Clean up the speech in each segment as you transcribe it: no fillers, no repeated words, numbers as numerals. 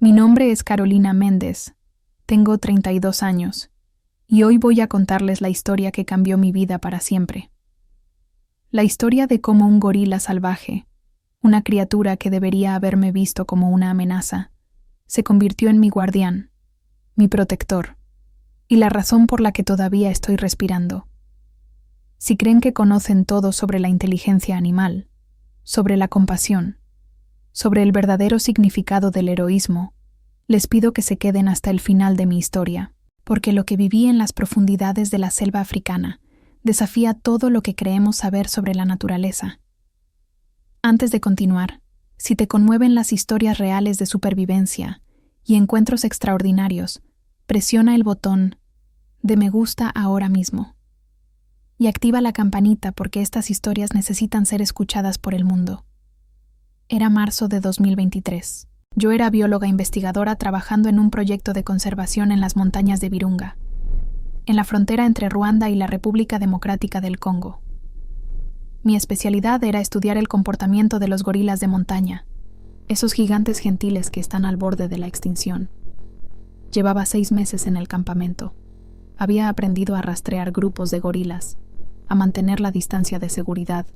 Mi nombre es Carolina Méndez, tengo 32 años, y hoy voy a contarles la historia que cambió mi vida para siempre. La historia de cómo un gorila salvaje, una criatura que debería haberme visto como una amenaza, se convirtió en mi guardián, mi protector, y la razón por la que todavía estoy respirando. Si creen que conocen todo sobre la inteligencia animal, sobre la compasión, sobre el verdadero significado del heroísmo, les pido que se queden hasta el final de mi historia, porque lo que viví en las profundidades de la selva africana desafía todo lo que creemos saber sobre la naturaleza. Antes de continuar, si te conmueven las historias reales de supervivencia y encuentros extraordinarios, presiona el botón de me gusta ahora mismo. Y activa la campanita porque estas historias necesitan ser escuchadas por el mundo. Era marzo de 2023. Yo era bióloga investigadora trabajando en un proyecto de conservación en las montañas de Virunga, en la frontera entre Ruanda y la República Democrática del Congo. Mi especialidad era estudiar el comportamiento de los gorilas de montaña, esos gigantes gentiles que están al borde de la extinción. Llevaba 6 meses en el campamento. Había aprendido a rastrear grupos de gorilas, a mantener la distancia de seguridad,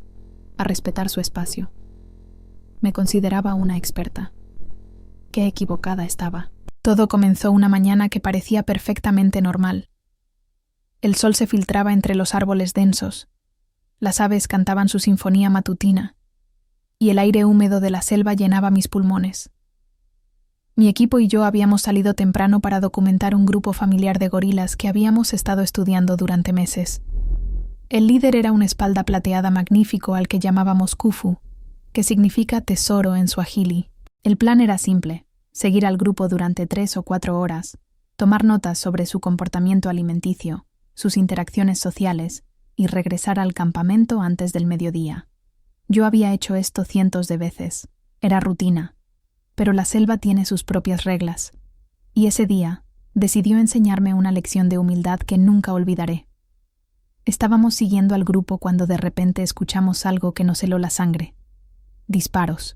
a respetar su espacio. Me consideraba una experta. Qué equivocada estaba. Todo comenzó una mañana que parecía perfectamente normal. El sol se filtraba entre los árboles densos, las aves cantaban su sinfonía matutina, y el aire húmedo de la selva llenaba mis pulmones. Mi equipo y yo habíamos salido temprano para documentar un grupo familiar de gorilas que habíamos estado estudiando durante meses. El líder era un espalda plateada magnífico al que llamábamos Kufu, que significa tesoro en suajili. El plan era simple: seguir al grupo durante 3 o 4 horas, tomar notas sobre su comportamiento alimenticio, sus interacciones sociales, y regresar al campamento antes del mediodía. Yo había hecho esto cientos de veces. Era rutina. Pero la selva tiene sus propias reglas, y ese día decidió enseñarme una lección de humildad que nunca olvidaré. Estábamos siguiendo al grupo cuando de repente escuchamos algo que nos heló la sangre. Disparos.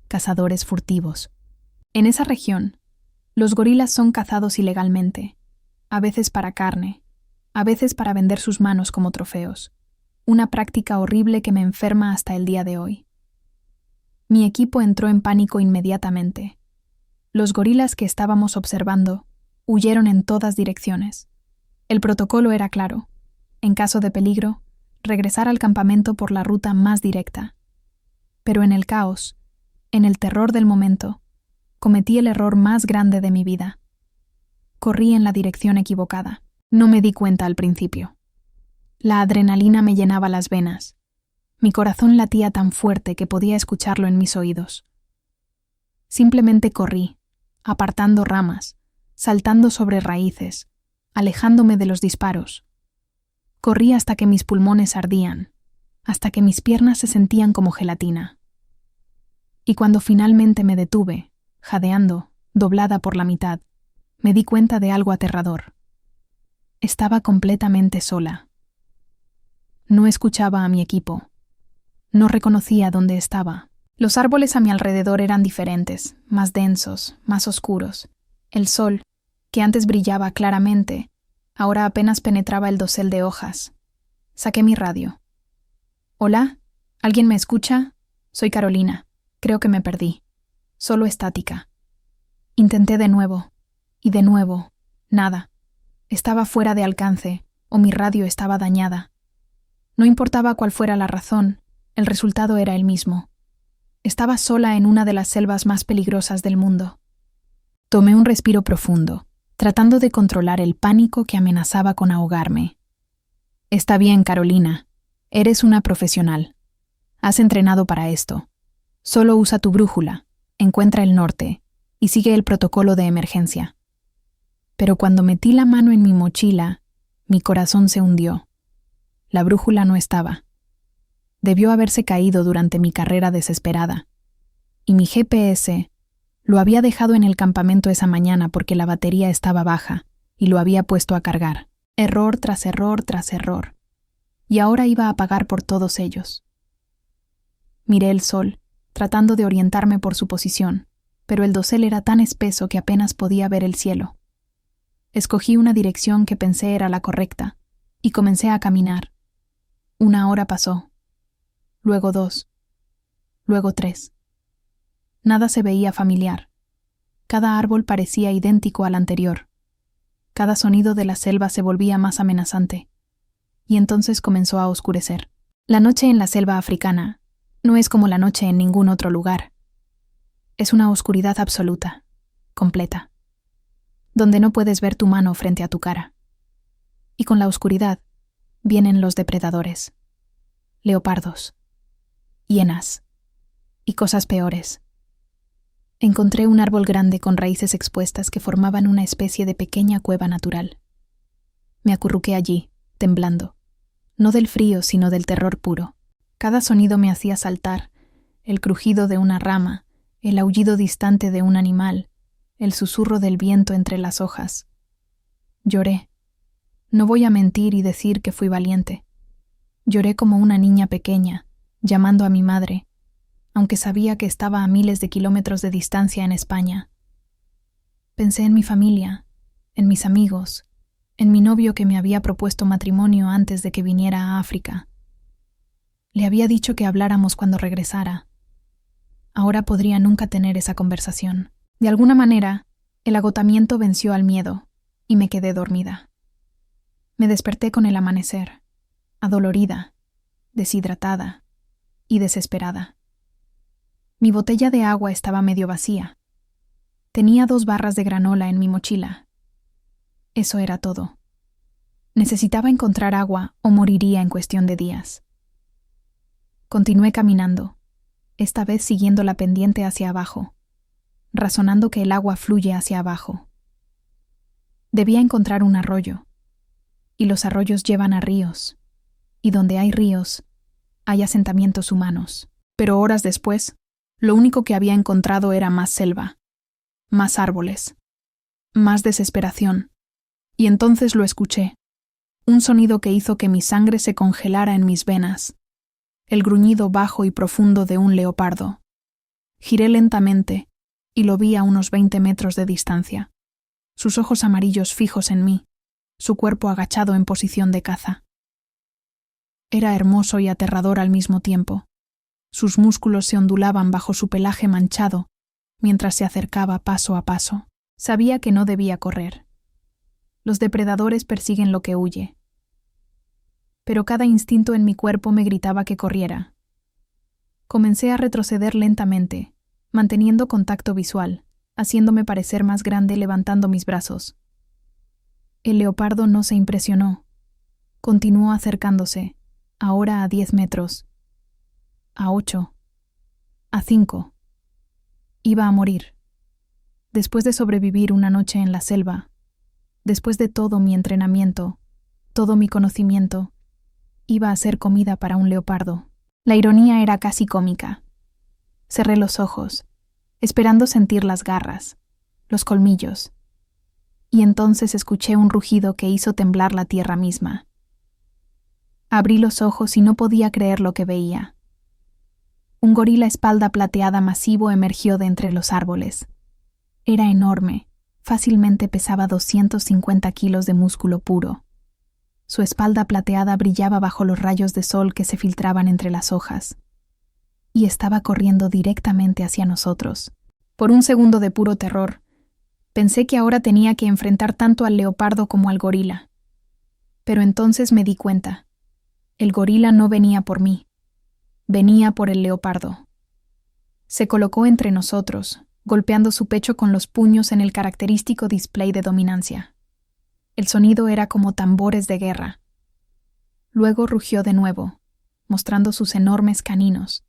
Cazadores furtivos. En esa región, los gorilas son cazados ilegalmente, a veces para carne, a veces para vender sus manos como trofeos, una práctica horrible que me enferma hasta el día de hoy. Mi equipo entró en pánico inmediatamente. Los gorilas que estábamos observando huyeron en todas direcciones. El protocolo era claro: en caso de peligro, regresar al campamento por la ruta más directa. Pero en el caos, en el terror del momento, cometí el error más grande de mi vida. Corrí en la dirección equivocada. No me di cuenta al principio. La adrenalina me llenaba las venas. Mi corazón latía tan fuerte que podía escucharlo en mis oídos. Simplemente corrí, apartando ramas, saltando sobre raíces, alejándome de los disparos. Corrí hasta que mis pulmones ardían, hasta que mis piernas se sentían como gelatina. Y cuando finalmente me detuve, jadeando, doblada por la mitad, me di cuenta de algo aterrador. Estaba completamente sola. No escuchaba a mi equipo. No reconocía dónde estaba. Los árboles a mi alrededor eran diferentes, más densos, más oscuros. El sol, que antes brillaba claramente, ahora apenas penetraba el dosel de hojas. Saqué mi radio. «¿Hola? ¿Alguien me escucha? Soy Carolina. Creo que me perdí. Solo estática». Intenté de nuevo. Y de nuevo. Nada. Estaba fuera de alcance, o mi radio estaba dañada. No importaba cuál fuera la razón, el resultado era el mismo. Estaba sola en una de las selvas más peligrosas del mundo. Tomé un respiro profundo, tratando de controlar el pánico que amenazaba con ahogarme. «Está bien, Carolina. Eres una profesional. Has entrenado para esto. Solo usa tu brújula, encuentra el norte y sigue el protocolo de emergencia». Pero cuando metí la mano en mi mochila, mi corazón se hundió. La brújula no estaba. Debió haberse caído durante mi carrera desesperada. Y mi GPS lo había dejado en el campamento esa mañana porque la batería estaba baja y lo había puesto a cargar. Error tras error tras error. Y ahora iba a pagar por todos ellos. Miré el sol, tratando de orientarme por su posición, pero el dosel era tan espeso que apenas podía ver el cielo. Escogí una dirección que pensé era la correcta, y comencé a caminar. 1 hora pasó, luego 2, luego 3. Nada se veía familiar. Cada árbol parecía idéntico al anterior. Cada sonido de la selva se volvía más amenazante, y entonces comenzó a oscurecer. La noche en la selva africana no es como la noche en ningún otro lugar. Es una oscuridad absoluta, completa, donde no puedes ver tu mano frente a tu cara. Y con la oscuridad vienen los depredadores, leopardos, hienas y cosas peores. Encontré un árbol grande con raíces expuestas que formaban una especie de pequeña cueva natural. Me acurruqué allí, temblando, no del frío sino del terror puro. Cada sonido me hacía saltar, el crujido de una rama, el aullido distante de un animal, el susurro del viento entre las hojas. Lloré. No voy a mentir y decir que fui valiente. Lloré como una niña pequeña, llamando a mi madre, aunque sabía que estaba a miles de kilómetros de distancia en España. Pensé en mi familia, en mis amigos, en mi novio que me había propuesto matrimonio antes de que viniera a África. Le había dicho que habláramos cuando regresara. Ahora podría nunca tener esa conversación. De alguna manera, el agotamiento venció al miedo y me quedé dormida. Me desperté con el amanecer, adolorida, deshidratada y desesperada. Mi botella de agua estaba medio vacía. Tenía 2 barras de granola en mi mochila. Eso era todo. Necesitaba encontrar agua o moriría en cuestión de días. Continué caminando, esta vez siguiendo la pendiente hacia abajo, razonando que el agua fluye hacia abajo. Debía encontrar un arroyo, y los arroyos llevan a ríos, y donde hay ríos, hay asentamientos humanos. Pero horas después, lo único que había encontrado era más selva, más árboles, más desesperación, y entonces lo escuché, un sonido que hizo que mi sangre se congelara en mis venas, el gruñido bajo y profundo de un leopardo. Giré lentamente y lo vi a unos 20 metros de distancia, sus ojos amarillos fijos en mí, su cuerpo agachado en posición de caza. Era hermoso y aterrador al mismo tiempo. Sus músculos se ondulaban bajo su pelaje manchado mientras se acercaba paso a paso. Sabía que no debía correr. Los depredadores persiguen lo que huye. Pero cada instinto en mi cuerpo me gritaba que corriera. Comencé a retroceder lentamente, manteniendo contacto visual, haciéndome parecer más grande levantando mis brazos. El leopardo no se impresionó. Continuó acercándose, ahora a 10 metros, a 8, a 5. Iba a morir. Después de sobrevivir una noche en la selva, después de todo mi entrenamiento, todo mi conocimiento, iba a ser comida para un leopardo. La ironía era casi cómica. Cerré los ojos, esperando sentir las garras, los colmillos, y entonces escuché un rugido que hizo temblar la tierra misma. Abrí los ojos y no podía creer lo que veía. Un gorila espalda plateada masivo emergió de entre los árboles. Era enorme, fácilmente pesaba 250 kilos de músculo puro. Su espalda plateada brillaba bajo los rayos de sol que se filtraban entre las hojas. Y estaba corriendo directamente hacia nosotros. Por un segundo de puro terror, pensé que ahora tenía que enfrentar tanto al leopardo como al gorila. Pero entonces me di cuenta. El gorila no venía por mí. Venía por el leopardo. Se colocó entre nosotros, golpeando su pecho con los puños en el característico display de dominancia. El sonido era como tambores de guerra. Luego rugió de nuevo, mostrando sus enormes caninos,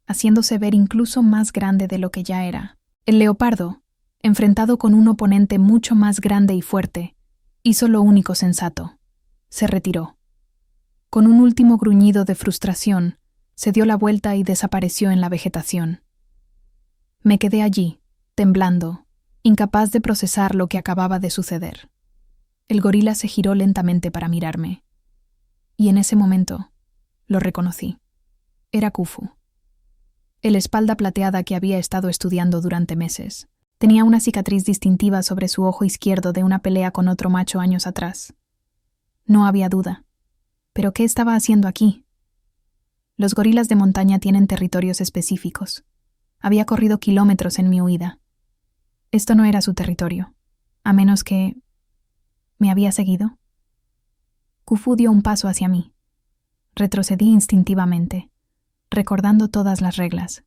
haciéndose ver incluso más grande de lo que ya era. El leopardo, enfrentado con un oponente mucho más grande y fuerte, hizo lo único sensato. Se retiró. Con un último gruñido de frustración, se dio la vuelta y desapareció en la vegetación. Me quedé allí, temblando, incapaz de procesar lo que acababa de suceder. El gorila se giró lentamente para mirarme. Y en ese momento, lo reconocí. Era Khufu. el espalda plateada que había estado estudiando durante meses. Tenía una cicatriz distintiva sobre su ojo izquierdo de una pelea con otro macho años atrás. No había duda. ¿Pero qué estaba haciendo aquí? Los gorilas de montaña tienen territorios específicos. Había corrido kilómetros en mi huida. Esto no era su territorio, a menos que... ¿me había seguido? Khufu dio un paso hacia mí. Retrocedí instintivamente, recordando todas las reglas.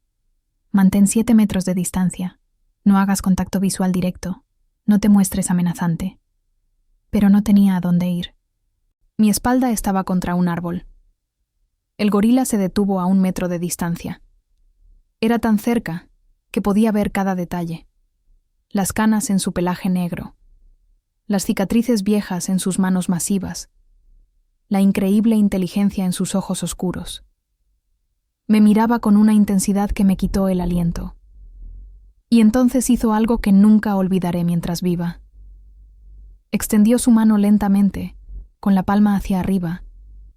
Mantén 7 metros de distancia. No hagas contacto visual directo. No te muestres amenazante. Pero no tenía a dónde ir. Mi espalda estaba contra un árbol. El gorila se detuvo a 1 metro de distancia. Era tan cerca que podía ver cada detalle. Las canas en su pelaje negro. Las cicatrices viejas en sus manos masivas. La increíble inteligencia en sus ojos oscuros. Me miraba con una intensidad que me quitó el aliento. Y entonces hizo algo que nunca olvidaré mientras viva. Extendió su mano lentamente, con la palma hacia arriba,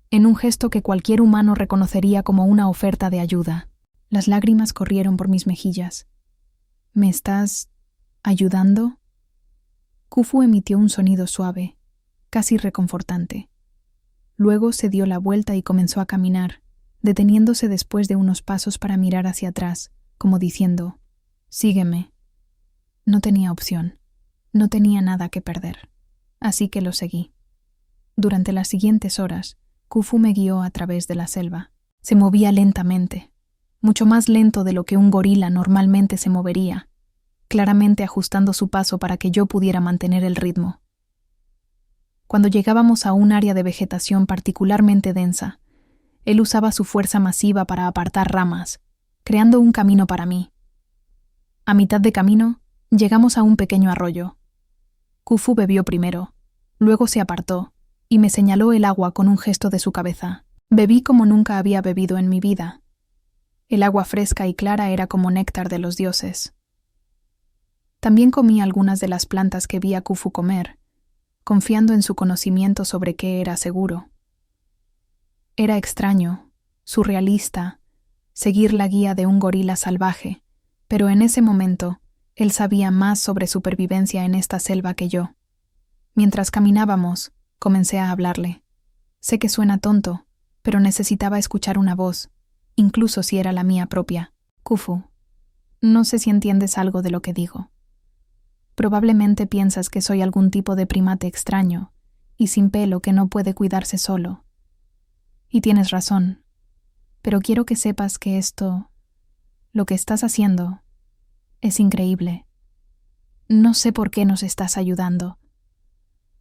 en un gesto que cualquier humano reconocería como una oferta de ayuda. Las lágrimas corrieron por mis mejillas. ¿Me estás ayudando? Khufu emitió un sonido suave, casi reconfortante. Luego se dio la vuelta y comenzó a caminar, deteniéndose después de unos pasos para mirar hacia atrás, como diciendo: «Sígueme». No tenía opción. No tenía nada que perder. Así que lo seguí. Durante las siguientes horas, Khufu me guió a través de la selva. Se movía lentamente, mucho más lento de lo que un gorila normalmente se movería, claramente ajustando su paso para que yo pudiera mantener el ritmo. Cuando llegábamos a un área de vegetación particularmente densa, él usaba su fuerza masiva para apartar ramas, creando un camino para mí. A mitad de camino, llegamos a un pequeño arroyo. Khufu bebió primero, luego se apartó y me señaló el agua con un gesto de su cabeza. Bebí como nunca había bebido en mi vida. El agua fresca y clara era como néctar de los dioses. También comí algunas de las plantas que vi a Khufu comer, confiando en su conocimiento sobre qué era seguro. Era extraño, surrealista, seguir la guía de un gorila salvaje, pero en ese momento él sabía más sobre supervivencia en esta selva que yo. Mientras caminábamos, comencé a hablarle. Sé que suena tonto, pero necesitaba escuchar una voz, incluso si era la mía propia. Khufu, no sé si entiendes algo de lo que digo. Probablemente piensas que soy algún tipo de primate extraño y sin pelo que no puede cuidarse solo. Y tienes razón, pero quiero que sepas que esto, lo que estás haciendo, es increíble. No sé por qué nos estás ayudando.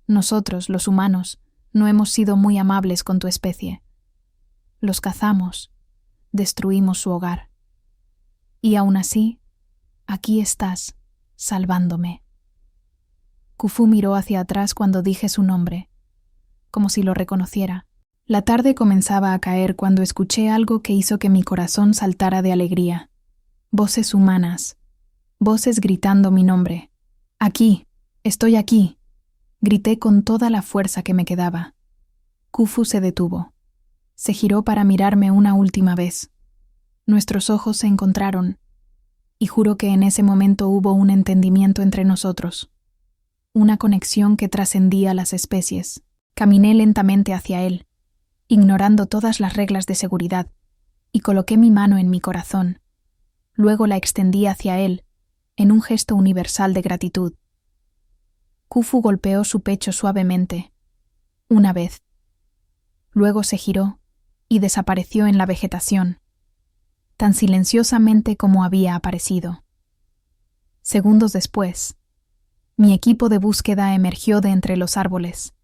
Nosotros, los humanos, no hemos sido muy amables con tu especie. Los cazamos, destruimos su hogar. Y aún así, aquí estás, salvándome. Khufu miró hacia atrás cuando dije su nombre, como si lo reconociera. La tarde comenzaba a caer cuando escuché algo que hizo que mi corazón saltara de alegría. Voces humanas, voces gritando mi nombre. «Aquí, estoy aquí», grité con toda la fuerza que me quedaba. Khufu se detuvo. Se giró para mirarme una última vez. Nuestros ojos se encontraron, y juro que en ese momento hubo un entendimiento entre nosotros. Una conexión que trascendía las especies. Caminé lentamente hacia él, ignorando todas las reglas de seguridad, y coloqué mi mano en mi corazón. Luego la extendí hacia él, en un gesto universal de gratitud. Khufu golpeó su pecho suavemente, una vez. Luego se giró y desapareció en la vegetación, tan silenciosamente como había aparecido. Segundos después, mi equipo de búsqueda emergió de entre los árboles.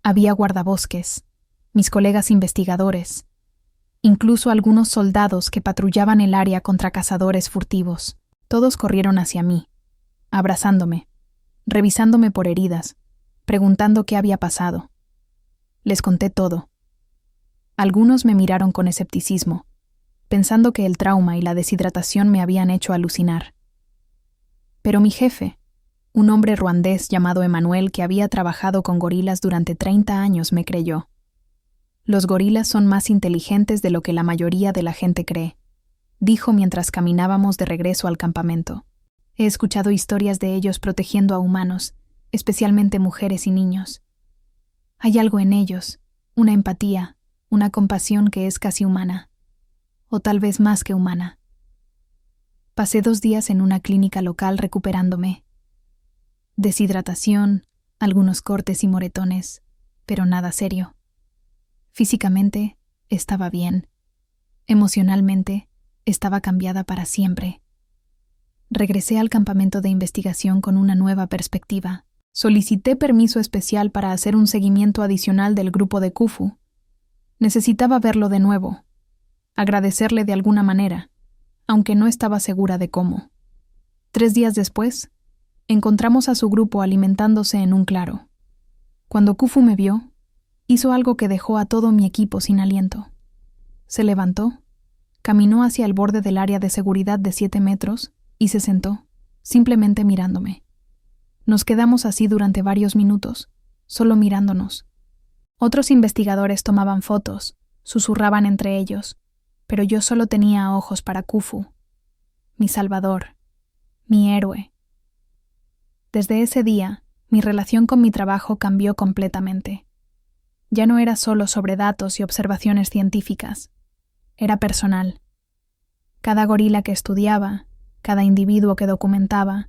Había guardabosques, mis colegas investigadores, incluso algunos soldados que patrullaban el área contra cazadores furtivos. Todos corrieron hacia mí, abrazándome, revisándome por heridas, preguntando qué había pasado. Les conté todo. Algunos me miraron con escepticismo, pensando que el trauma y la deshidratación me habían hecho alucinar. Pero mi jefe, un hombre ruandés llamado Emmanuel que había trabajado con gorilas durante 30 años, me creyó. Los gorilas son más inteligentes de lo que la mayoría de la gente cree. dijo mientras caminábamos de regreso al campamento. He escuchado historias de ellos protegiendo a humanos, especialmente mujeres y niños. Hay algo en ellos, una empatía, una compasión que es casi humana, o tal vez más que humana. Pasé 2 días en una clínica local recuperándome. Deshidratación, algunos cortes y moretones, pero nada serio. Físicamente, estaba bien. Emocionalmente, estaba cambiada para siempre. Regresé al campamento de investigación con una nueva perspectiva. Solicité permiso especial para hacer un seguimiento adicional del grupo de Khufu. Necesitaba verlo de nuevo, agradecerle de alguna manera, aunque no estaba segura de cómo. 3 días después, encontramos a su grupo alimentándose en un claro. Cuando Khufu me vio, hizo algo que dejó a todo mi equipo sin aliento. Se levantó, caminó hacia el borde del área de seguridad de 7 metros y se sentó, simplemente mirándome. Nos quedamos así durante varios minutos, solo mirándonos. Otros investigadores tomaban fotos, susurraban entre ellos, pero yo solo tenía ojos para Khufu, mi salvador, mi héroe. Desde ese día, mi relación con mi trabajo cambió completamente. Ya no era solo sobre datos y observaciones científicas, era personal. Cada gorila que estudiaba, cada individuo que documentaba,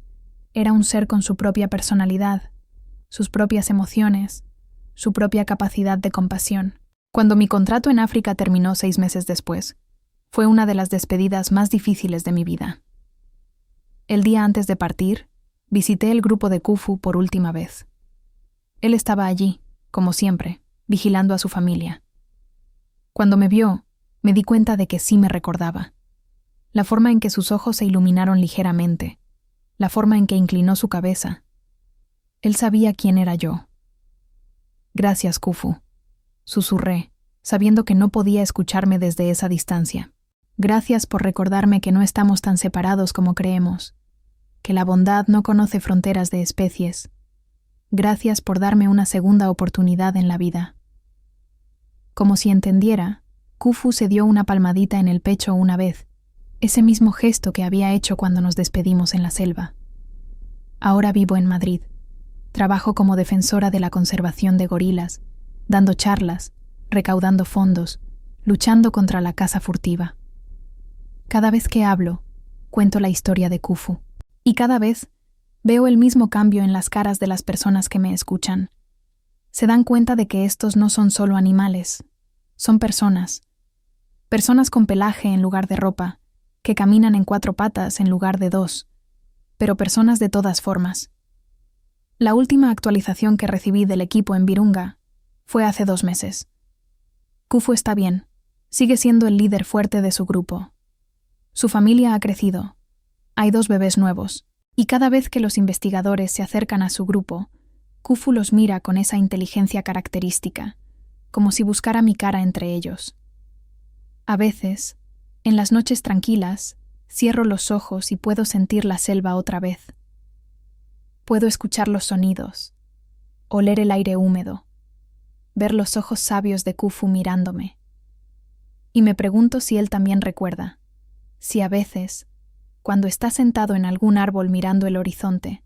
era un ser con su propia personalidad, sus propias emociones, su propia capacidad de compasión. Cuando mi contrato en África terminó 6 meses después, fue una de las despedidas más difíciles de mi vida. El día antes de partir, visité el grupo de Khufu por última vez. Él estaba allí, como siempre, vigilando a su familia. Cuando me vio, me di cuenta de que sí me recordaba. La forma en que sus ojos se iluminaron ligeramente, la forma en que inclinó su cabeza. Él sabía quién era yo. Gracias, Khufu, susurré, sabiendo que no podía escucharme desde esa distancia. Gracias por recordarme que no estamos tan separados como creemos, que la bondad no conoce fronteras de especies. Gracias por darme una segunda oportunidad en la vida. Como si entendiera, Khufu se dio una palmadita en el pecho una vez, ese mismo gesto que había hecho cuando nos despedimos en la selva. Ahora vivo en Madrid. Trabajo como defensora de la conservación de gorilas, dando charlas, recaudando fondos, luchando contra la caza furtiva. Cada vez que hablo, cuento la historia de Khufu, y cada vez veo el mismo cambio en las caras de las personas que me escuchan. Se dan cuenta de que estos no son solo animales, son personas. Personas con pelaje en lugar de ropa, que caminan en 4 patas en lugar de 2, pero personas de todas formas. La última actualización que recibí del equipo en Virunga fue hace 2 meses. Khufu está bien, sigue siendo el líder fuerte de su grupo. Su familia ha crecido. Hay 2 bebés nuevos, y cada vez que los investigadores se acercan a su grupo, Khufu los mira con esa inteligencia característica, como si buscara mi cara entre ellos. A veces, en las noches tranquilas, cierro los ojos y puedo sentir la selva otra vez. Puedo escuchar los sonidos, oler el aire húmedo, ver los ojos sabios de Khufu mirándome. Y me pregunto si él también recuerda, si a veces, cuando está sentado en algún árbol mirando el horizonte,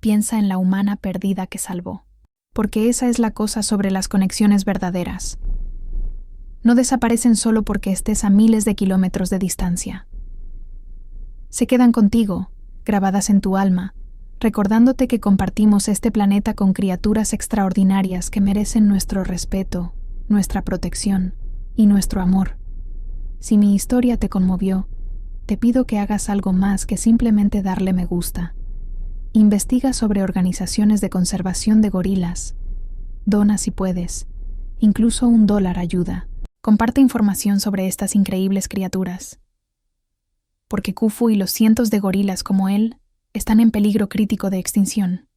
piensa en la humana perdida que salvó. Porque esa es la cosa sobre las conexiones verdaderas. No desaparecen solo porque estés a miles de kilómetros de distancia. Se quedan contigo, grabadas en tu alma, recordándote que compartimos este planeta con criaturas extraordinarias que merecen nuestro respeto, nuestra protección y nuestro amor. Si mi historia te conmovió, te pido que hagas algo más que simplemente darle me gusta. Investiga sobre organizaciones de conservación de gorilas. Dona si puedes. Incluso $1 ayuda. Comparte información sobre estas increíbles criaturas. Porque Khufu y los cientos de gorilas como él están en peligro crítico de extinción.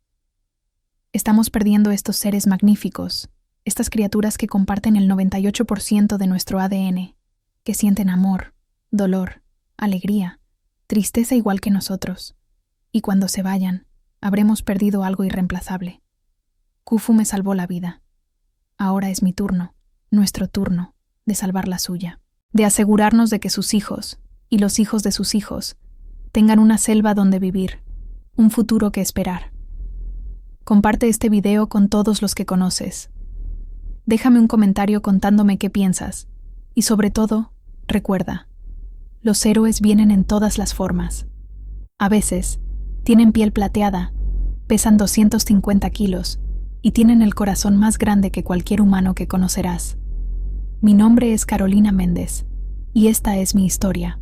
Estamos perdiendo estos seres magníficos, estas criaturas que comparten el 98% de nuestro ADN, que sienten amor, dolor, alegría, tristeza igual que nosotros. Y cuando se vayan, habremos perdido algo irreemplazable. Khufu me salvó la vida. Ahora es mi turno, nuestro turno, de salvar la suya. De asegurarnos de que sus hijos, y los hijos de sus hijos tengan una selva donde vivir, un futuro que esperar. Comparte este video con todos los que conoces. Déjame un comentario contándome qué piensas y sobre todo, recuerda, los héroes vienen en todas las formas. A veces, tienen piel plateada, pesan 250 kilos y tienen el corazón más grande que cualquier humano que conocerás. Mi nombre es Carolina Méndez y esta es mi historia.